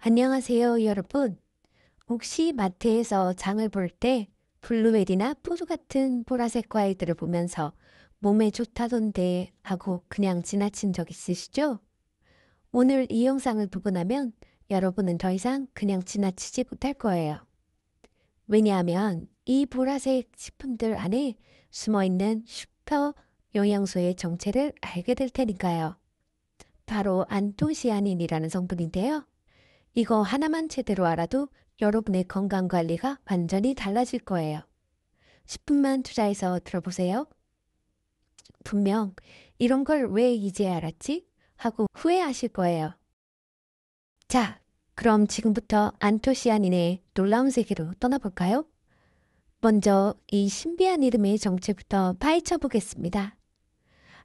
안녕하세요, 여러분. 혹시 마트에서 장을 볼 때 블루베리나 포도 같은 보라색 과일들을 보면서 몸에 좋다던데 하고 그냥 지나친 적 있으시죠? 오늘 이 영상을 보고 나면 여러분은 더 이상 그냥 지나치지 못할 거예요. 왜냐하면 이 보라색 식품들 안에 숨어있는 슈퍼 영양소의 정체를 알게 될 테니까요. 바로 안토시아닌이라는 성분인데요. 이거 하나만 제대로 알아도 여러분의 건강 관리가 완전히 달라질 거예요. 10분만 투자해서 들어보세요. 분명 이런 걸 왜 이제 알았지? 하고 후회하실 거예요. 자, 그럼 지금부터 안토시아닌의 놀라운 세계로 떠나볼까요? 먼저 이 신비한 이름의 정체부터 파헤쳐 보겠습니다.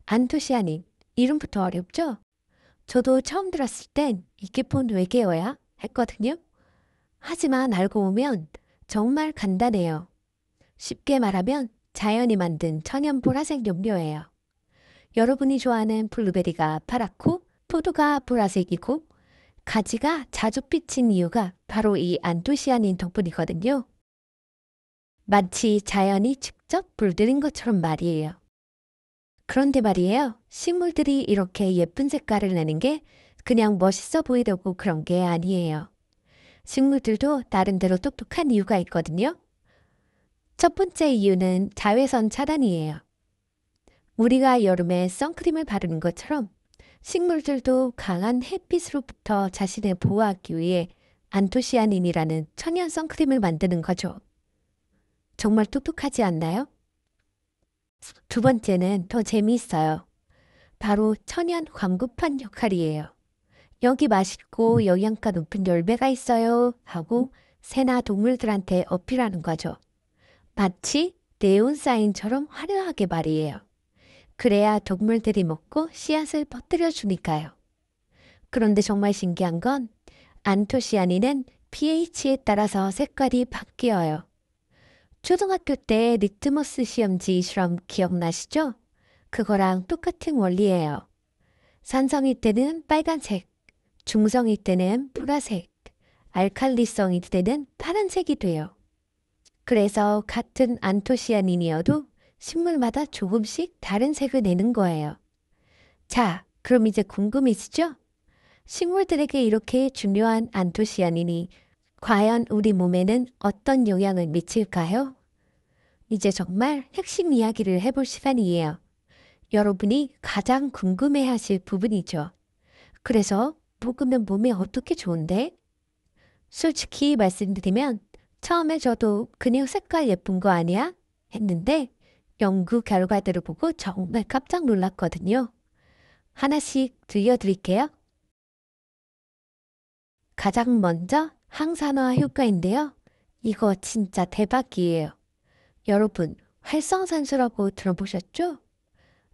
안토시아닌, 이름부터 어렵죠? 저도 처음 들었을 땐 이게 폰 외계어야? 했거든요. 하지만 알고 보면 정말 간단해요. 쉽게 말하면 자연이 만든 천연 보라색 염료예요. 여러분이 좋아하는 블루베리가 파랗고 포도가 보라색이고 가지가 자주 삐친 이유가 바로 이 안토시아닌 덕분이거든요. 마치 자연이 직접 물들인 것처럼 말이에요. 그런데 말이에요. 식물들이 이렇게 예쁜 색깔을 내는 게 그냥 멋있어 보이려고 그런 게 아니에요. 식물들도 나름대로 똑똑한 이유가 있거든요. 첫 번째 이유는 자외선 차단이에요. 우리가 여름에 선크림을 바르는 것처럼 식물들도 강한 햇빛으로부터 자신을 보호하기 위해 안토시아닌이라는 천연 선크림을 만드는 거죠. 정말 똑똑하지 않나요? 두 번째는 더 재미있어요. 바로 천연 광고판 역할이에요. 여기 맛있고 영양가 높은 열매가 있어요 하고 새나 동물들한테 어필하는 거죠. 마치 네온 사인처럼 화려하게 말이에요. 그래야 동물들이 먹고 씨앗을 퍼뜨려 주니까요. 그런데 정말 신기한 건 안토시아닌은 pH에 따라서 색깔이 바뀌어요. 초등학교 때 리트머스 시험지 실험 기억나시죠? 그거랑 똑같은 원리예요. 산성일 때는 빨간색, 중성일 때는 보라색, 알칼리성일 때는 파란색이 돼요. 그래서 같은 안토시아닌이어도 식물마다 조금씩 다른 색을 내는 거예요. 자, 그럼 이제 궁금해지죠? 식물들에게 이렇게 중요한 안토시아닌이 과연 우리 몸에는 어떤 영향을 미칠까요? 이제 정말 핵심 이야기를 해볼 시간이에요. 여러분이 가장 궁금해하실 부분이죠. 그래서 먹으면 몸에 어떻게 좋은데? 솔직히 말씀드리면 처음에 저도 그냥 색깔 예쁜 거 아니야? 했는데 연구 결과들을 보고 정말 깜짝 놀랐거든요. 하나씩 들려드릴게요. 가장 먼저 항산화 효과인데요. 이거 진짜 대박이에요. 여러분, 활성산소라고 들어보셨죠?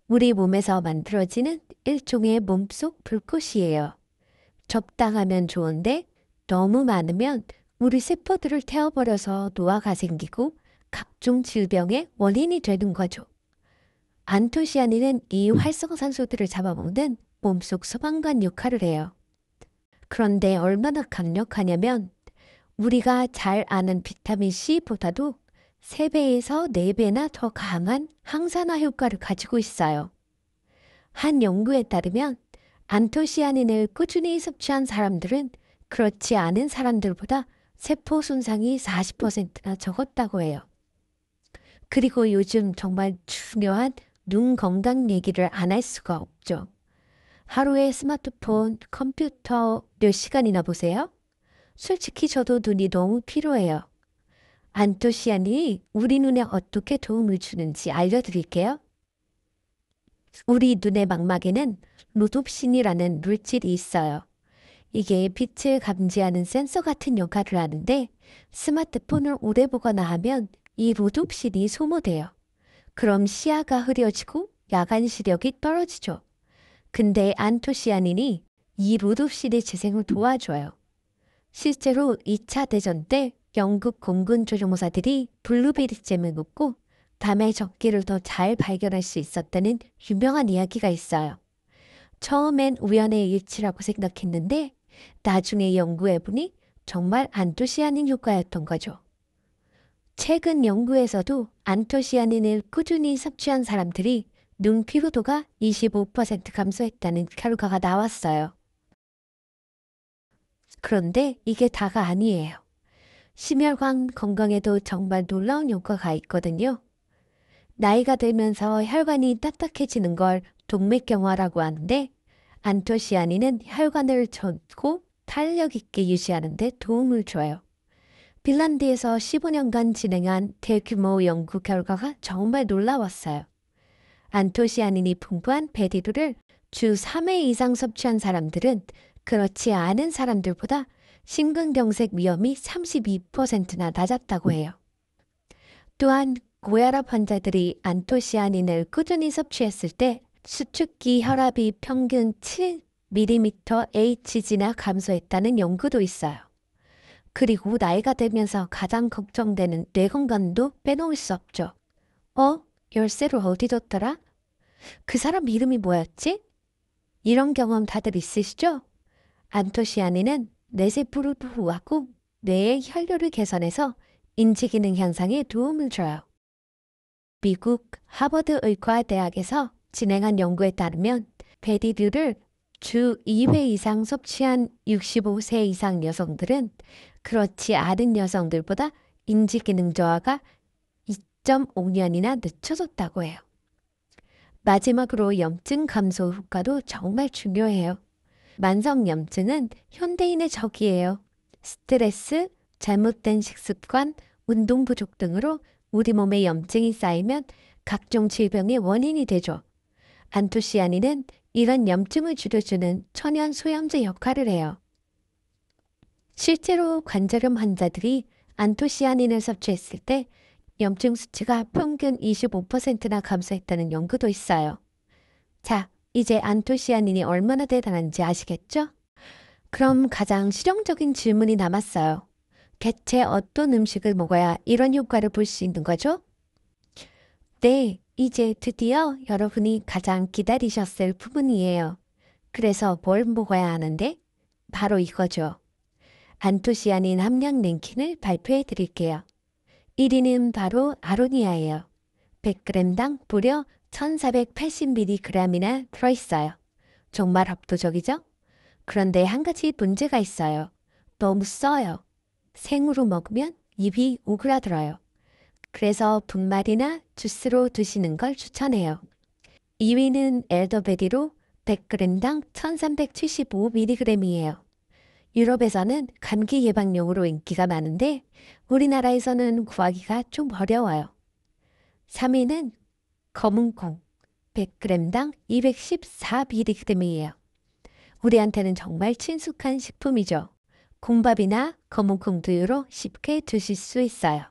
우리 몸에서 만들어지는 일종의 몸속 불꽃이에요. 적당하면 좋은데 너무 많으면 우리 세포들을 태워버려서 노화가 생기고 각종 질병의 원인이 되는 거죠. 안토시아닌은 이 활성산소들을 잡아먹는 몸속 소방관 역할을 해요. 그런데 얼마나 강력하냐면 우리가 잘 아는 비타민 C보다도 3배에서 4배나 더 강한 항산화 효과를 가지고 있어요. 한 연구에 따르면 안토시아닌을 꾸준히 섭취한 사람들은 그렇지 않은 사람들보다 세포 손상이 40%나 적었다고 해요. 그리고 요즘 정말 중요한 눈 건강 얘기를 안 할 수가 없죠. 하루에 스마트폰, 컴퓨터 몇 시간이나 보세요? 솔직히 저도 눈이 너무 피로해요. 안토시아닌이 우리 눈에 어떻게 도움을 주는지 알려드릴게요. 우리 눈의 망막에는 로돛신이라는 물질이 있어요. 이게 빛을 감지하는 센서 같은 역할을 하는데 스마트폰을 오래 보거나 하면 이 로돛신이 소모돼요. 그럼 시야가 흐려지고 야간 시력이 떨어지죠. 근데 안토시아닌이 이 로돛신의 재생을 도와줘요. 실제로 2차 대전 때 영국 공군 조종사들이 블루베리 잼을 먹고 밤의 적기를 더 잘 발견할 수 있었다는 유명한 이야기가 있어요. 처음엔 우연의 일치라고 생각했는데 나중에 연구해보니 정말 안토시아닌 효과였던 거죠. 최근 연구에서도 안토시아닌을 꾸준히 섭취한 사람들이 눈 피로도가 25% 감소했다는 결과가 나왔어요. 그런데 이게 다가 아니에요. 심혈관 건강에도 정말 놀라운 효과가 있거든요. 나이가 들면서 혈관이 딱딱해지는 걸 동맥경화라고 하는데 안토시아닌은 혈관을 좁고 탄력 있게 유지하는 데 도움을 줘요. 핀란드에서 15년간 진행한 대규모 연구 결과가 정말 놀라웠어요. 안토시아닌이 풍부한 베리류를 주 3회 이상 섭취한 사람들은 그렇지 않은 사람들보다 심근경색 위험이 32%나 낮았다고 해요. 또한 고혈압 환자들이 안토시아닌을 꾸준히 섭취했을 때 수축기 혈압이 평균 7mmHg나 감소했다는 연구도 있어요. 그리고 나이가 들면서 가장 걱정되는 뇌 건강도 빼놓을 수 없죠. 열쇠를 어디 뒀더라? 그 사람 이름이 뭐였지? 이런 경험 다들 있으시죠? 안토시아닌은 뇌세포를 보호하고 뇌의 혈류를 개선해서 인지기능 향상에 도움을 줘요. 미국 하버드 의과대학에서 진행한 연구에 따르면 베리류를 주 2회 이상 섭취한 65세 이상 여성들은 그렇지 않은 여성들보다 인지기능 저하가 2.5년이나 늦춰졌다고 해요. 마지막으로 염증 감소 효과도 정말 중요해요. 만성염증은 현대인의 적이에요. 스트레스, 잘못된 식습관, 운동 부족 등으로 우리 몸에 염증이 쌓이면 각종 질병의 원인이 되죠. 안토시아닌은 이런 염증을 줄여주는 천연 소염제 역할을 해요. 실제로 관절염 환자들이 안토시아닌을 섭취했을 때 염증 수치가 평균 25%나 감소했다는 연구도 있어요. 자, 이제 안토시아닌이 얼마나 대단한지 아시겠죠? 그럼 가장 실용적인 질문이 남았어요. 대체 어떤 음식을 먹어야 이런 효과를 볼 수 있는 거죠? 네, 이제 드디어 여러분이 가장 기다리셨을 부분이에요. 그래서 뭘 먹어야 하는데? 바로 이거죠. 안토시아닌 함량 랭킹을 발표해 드릴게요. 1위는 바로 아로니아예요. 100g당 무려 1480mg이나 들어있어요. 정말 압도적이죠? 그런데 한 가지 문제가 있어요. 너무 써요. 생으로 먹으면 입이 오그라들어요. 그래서 분말이나 주스로 드시는 걸 추천해요. 2위는 엘더베리로 100g당 1375mg이에요. 유럽에서는 감기 예방용으로 인기가 많은데 우리나라에서는 구하기가 좀 어려워요. 3위는 검은콩 100g당 214mg이에요. 우리한테는 정말 친숙한 식품이죠. 콩밥이나 검은콩 두유로 쉽게 드실 수 있어요.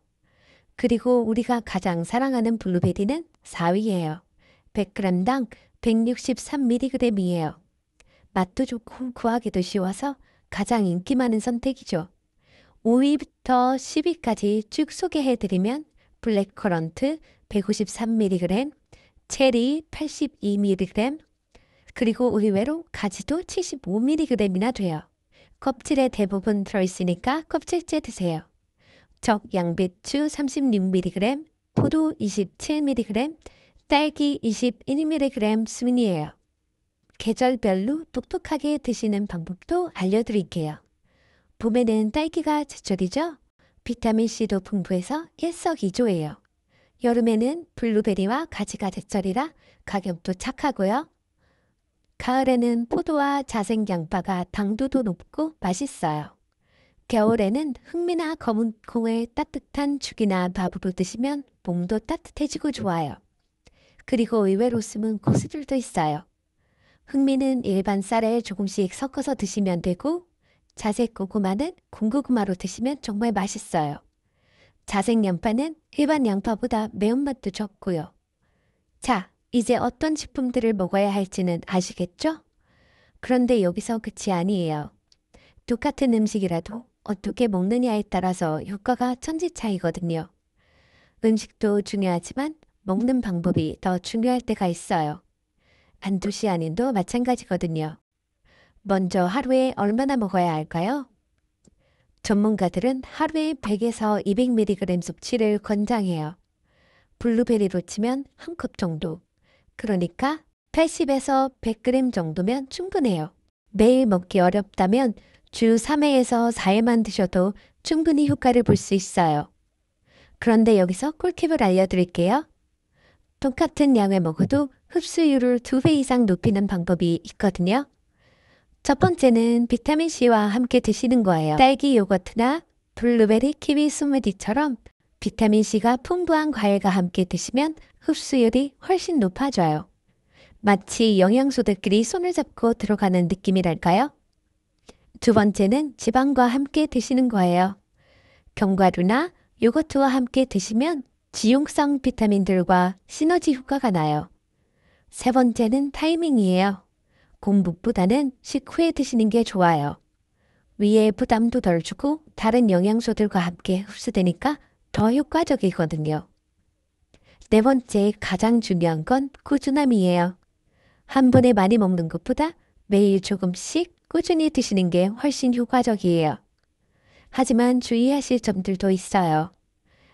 그리고 우리가 가장 사랑하는 블루베리는 4위예요. 100g당 163mg이에요. 맛도 좋고 구하기도 쉬워서 가장 인기 많은 선택이죠. 5위부터 10위까지 쭉 소개해드리면 블랙커런트 153mg, 체리 82mg, 그리고 의외로 가지도 75mg이나 돼요. 껍질에 대부분 들어있으니까 껍질째 드세요. 적양배추 36mg, 포도 27mg, 딸기 21mg 순이에요. 계절별로 똑똑하게 드시는 방법도 알려드릴게요. 봄에는 딸기가 제철이죠? 비타민C도 풍부해서 일석이조예요. 여름에는 블루베리와 가지가 제철이라 가격도 착하고요. 가을에는 포도와 자생양파가 당도도 높고 맛있어요. 겨울에는 흑미나 검은콩을 따뜻한 죽이나 밥으로 드시면 몸도 따뜻해지고 좋아요. 그리고 의외로 숨은 고수들도 있어요. 흑미는 일반 쌀에 조금씩 섞어서 드시면 되고 자색 고구마는 군고구마로 드시면 정말 맛있어요. 자색 양파는 일반 양파보다 매운맛도 적고요. 자, 이제 어떤 식품들을 먹어야 할지는 아시겠죠? 그런데 여기서 끝이 아니에요. 똑같은 음식이라도 어떻게 먹느냐에 따라서 효과가 천지 차이거든요. 음식도 중요하지만 먹는 방법이 더 중요할 때가 있어요. 안토시아닌도 마찬가지거든요. 먼저 하루에 얼마나 먹어야 할까요? 전문가들은 하루에 100에서 200mg 섭취를 권장해요. 블루베리로 치면 한 컵 정도. 그러니까 80에서 100g 정도면 충분해요. 매일 먹기 어렵다면 주 3회에서 4회만 드셔도 충분히 효과를 볼 수 있어요. 그런데 여기서 꿀팁을 알려드릴게요. 똑같은 양을 먹어도 흡수율을 2배 이상 높이는 방법이 있거든요. 첫 번째는 비타민C와 함께 드시는 거예요. 딸기 요거트나 블루베리 키위 스무디처럼 비타민C가 풍부한 과일과 함께 드시면 흡수율이 훨씬 높아져요. 마치 영양소들끼리 손을 잡고 들어가는 느낌이랄까요? 두 번째는 지방과 함께 드시는 거예요. 견과류나 요거트와 함께 드시면 지용성 비타민들과 시너지 효과가 나요. 세 번째는 타이밍이에요. 공복보다는 식후에 드시는 게 좋아요. 위에 부담도 덜 주고 다른 영양소들과 함께 흡수되니까 더 효과적이거든요. 네 번째 가장 중요한 건 꾸준함이에요. 한 번에 많이 먹는 것보다 매일 조금씩 꾸준히 드시는 게 훨씬 효과적이에요. 하지만 주의하실 점들도 있어요.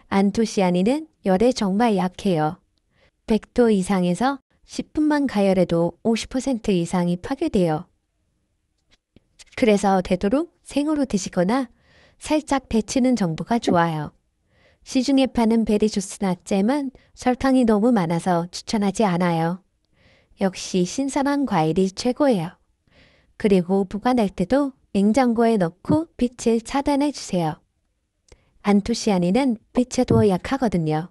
안토시아닌은 열에 정말 약해요. 100도 이상에서 10분만 가열해도 50% 이상이 파괴돼요. 그래서 되도록 생으로 드시거나 살짝 데치는 정도가 좋아요. 시중에 파는 베리 주스나 잼은 설탕이 너무 많아서 추천하지 않아요. 역시 신선한 과일이 최고예요. 그리고 보관할 때도 냉장고에 넣고 빛을 차단해 주세요. 안토시아닌은 빛에도 약하거든요.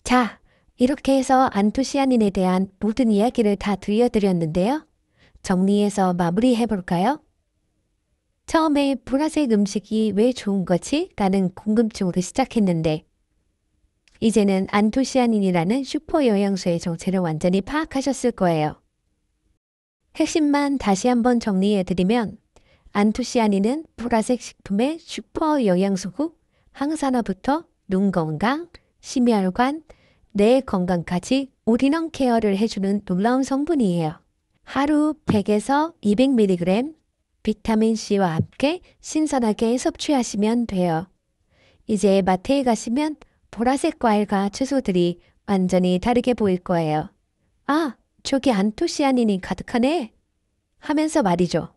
자, 이렇게 해서 안토시아닌에 대한 모든 이야기를 다 들려드렸는데요. 정리해서 마무리해 볼까요? 처음에 보라색 음식이 왜 좋은 거지? 라는 궁금증으로 시작했는데 이제는 안토시아닌이라는 슈퍼 영양소의 정체를 완전히 파악하셨을 거예요. 핵심만 다시 한번 정리해드리면 안토시아닌은 보라색 식품의 슈퍼 영양소고 항산화부터 눈 건강, 심혈관, 뇌 건강까지 올인원 케어를 해주는 놀라운 성분이에요. 하루 100에서 200mg 비타민C와 함께 신선하게 섭취하시면 돼요. 이제 마트에 가시면 보라색 과일과 채소들이 완전히 다르게 보일 거예요. 아, 저기 안토시아닌이 가득하네 하면서 말이죠.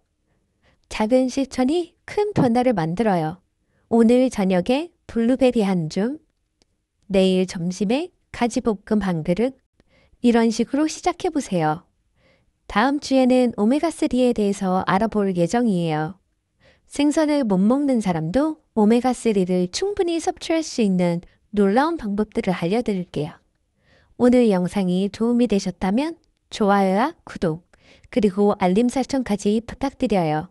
작은 실천이 큰 변화를 만들어요. 오늘 저녁에 블루베리 한 줌, 내일 점심에 가지볶음 한 그릇, 이런 식으로 시작해보세요. 다음 주에는 오메가3에 대해서 알아볼 예정이에요. 생선을 못 먹는 사람도 오메가3를 충분히 섭취할 수 있는 놀라운 방법들을 알려드릴게요. 오늘 영상이 도움이 되셨다면 좋아요와 구독, 그리고 알림 설정까지 부탁드려요.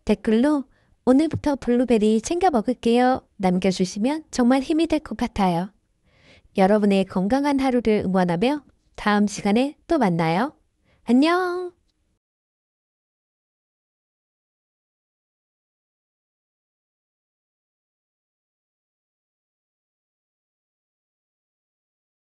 댓글로 오늘부터 블루베리 챙겨 먹을게요 남겨주시면 정말 힘이 될 것 같아요. 여러분의 건강한 하루를 응원하며 다음 시간에 또 만나요. 안녕!